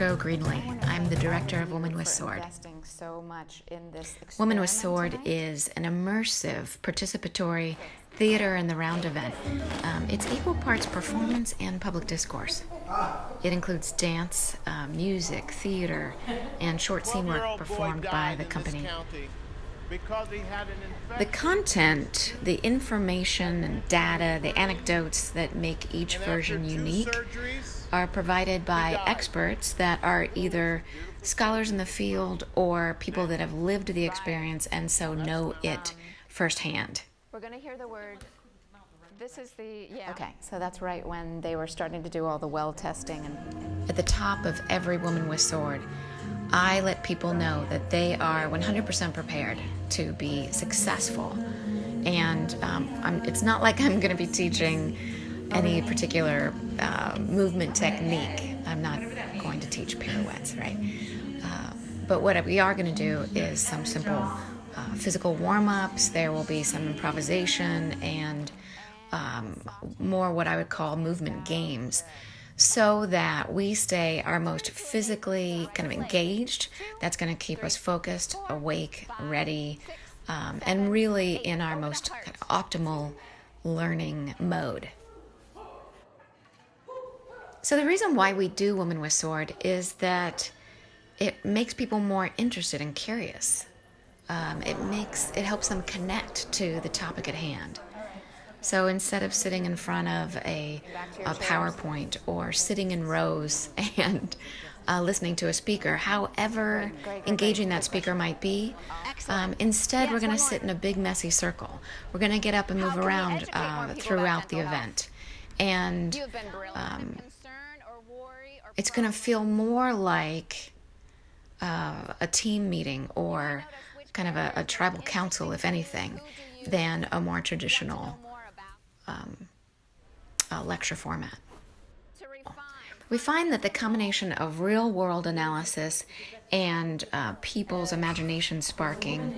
Margot Greenlee. I'm the director of Woman with Sword. Woman with Sword is an immersive, participatory theater in the round event. It's equal parts performance and public discourse. It includes dance, music, theater, and short scene work performed by the company. The content, the information and data, the anecdotes that make each version unique are provided by experts that are either scholars in the field or people that have lived the experience and so know it firsthand. We're going to hear the word. This is the, yeah. Okay, so that's right when they were starting to do all the well testing. At the top of every Woman with Sword, I let people know that they are 100% prepared to be successful. And it's not like I'm going to be teaching any particular movement technique. I'm not going to teach pirouettes, right? But what we are going to do is some simple physical warm-ups. There will be some improvisation and more what I would call movement games, so that we stay our most physically kind of engaged. That's going to keep us focused, awake, ready, and really in our most kind of optimal learning mode. So the reason why we do Woman with Sword is that it makes people more interested and curious. It helps them connect to the topic at hand. So instead of sitting in front of a PowerPoint or sitting in rows and listening to a speaker, however engaging that speaker might be, instead we're going to sit in a big messy circle. We're going to get up and move around throughout the event. And it's going to feel more like a team meeting or kind of a tribal council, if anything, than a more traditional lecture format. We find that the combination of real-world analysis and people's imagination sparking,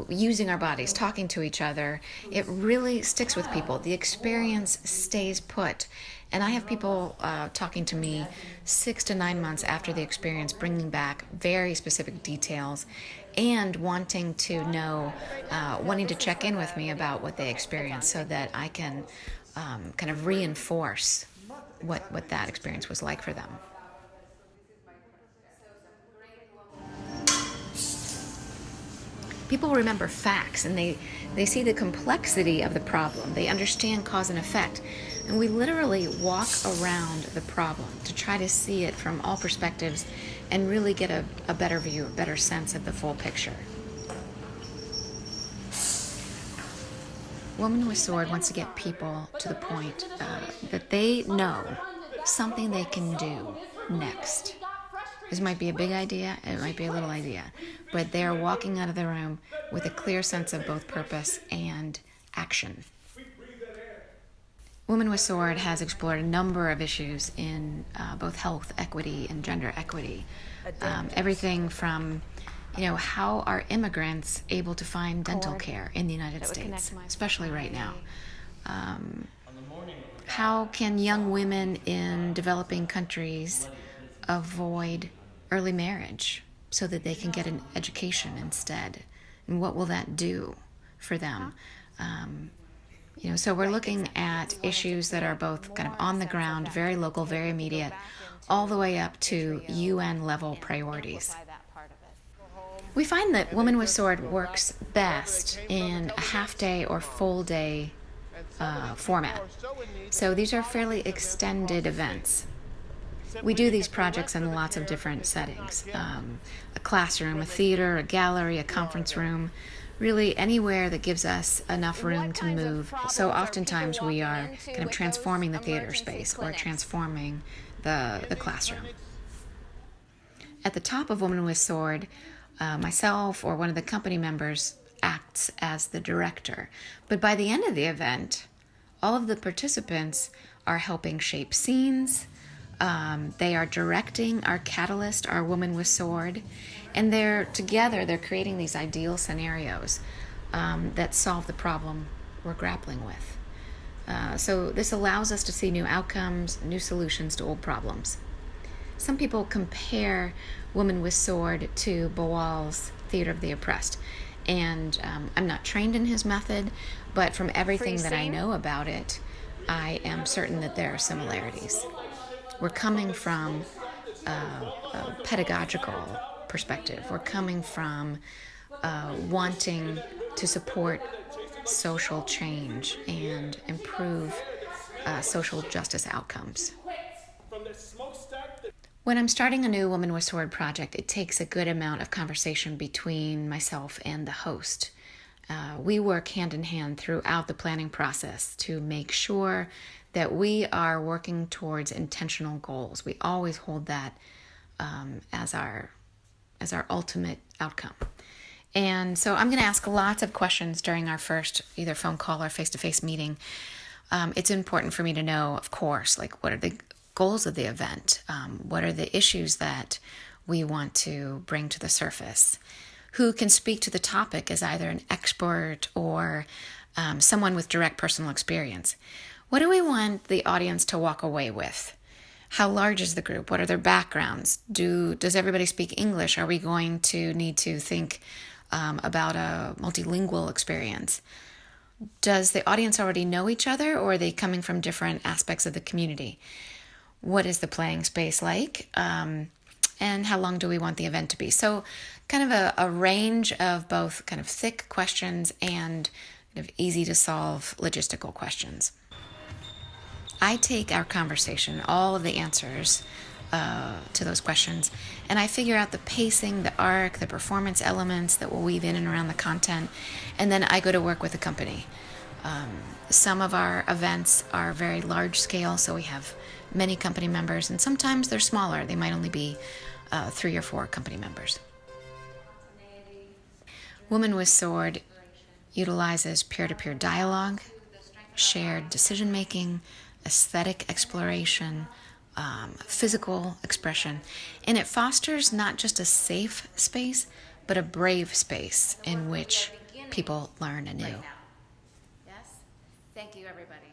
using our bodies, talking to each other, it really sticks with people. The experience stays put. And I have people talking to me 6 to 9 months after the experience, bringing back very specific details and wanting to know, wanting to check in with me about what they experienced so that I can kind of reinforce what that experience was like for them. People remember facts and they see the complexity of the problem. They understand cause and effect. And we literally walk around the problem to try to see it from all perspectives and really get a better view, a better sense of the full picture. Woman with Sword wants to get people to the point that they know something they can do next. This might be a big idea, it might be a little idea, but they're walking out of the room with a clear sense of both purpose and action. Woman with Sword has explored a number of issues in both health equity and gender equity. Everything from, how are immigrants able to find dental care in the United States, especially right now? How can young women in developing countries avoid early marriage so that they can get an education instead? And what will that do for them? So we're looking at issues that are both kind of on the ground, very local, very immediate, all the way up to UN level priorities. We find that Woman with Sword works best in a half-day or full-day format. So these are fairly extended events. We do these projects in lots of different settings. A classroom, a theater, a gallery, a conference room, really anywhere that gives us enough room to move. So oftentimes we are kind of transforming the theater space or transforming the classroom. At the top of Woman with Sword, myself or one of the company members acts as the director. But by the end of the event, all of the participants are helping shape scenes. They are directing our catalyst, our Woman with Sword, and they're creating these ideal scenarios that solve the problem we're grappling with. So this allows us to see new outcomes, new solutions to old problems. Some people compare Woman with Sword to Boal's Theater of the Oppressed. And I'm not trained in his method, but from everything that I know about it, I am certain that there are similarities. We're coming from a pedagogical perspective. We're coming from wanting to support social change and improve social justice outcomes. When I'm starting a new Woman with Sword project, it takes a good amount of conversation between myself and the host. We work hand in hand throughout the planning process to make sure that we are working towards intentional goals. We always hold that as our ultimate outcome. And so I'm going to ask lots of questions during our first either phone call or face-to-face meeting. It's important for me to know, of course, like what are the goals of the event? What are the issues that we want to bring to the surface? Who can speak to the topic as either an expert or someone with direct personal experience? What do we want the audience to walk away with? How large is the group? What are their backgrounds? Does everybody speak English? Are we going to need to think about a multilingual experience? Does the audience already know each other, or are they coming from different aspects of the community? What is the playing space like? And how long do we want the event to be? So kind of a range of both kind of thick questions and kind of easy to solve logistical questions. I take our conversation, all of the answers to those questions, and I figure out the pacing, the arc, the performance elements that will weave in and around the content, and then I go to work with the company. Some of our events are very large scale, so we have many company members, and sometimes they're smaller. They might only be 3 or 4 company members. Woman with Sword utilizes peer-to-peer dialogue, shared decision-making, aesthetic exploration, physical expression, and it fosters not just a safe space, but a brave space in which people learn anew. Yes? Thank you, everybody.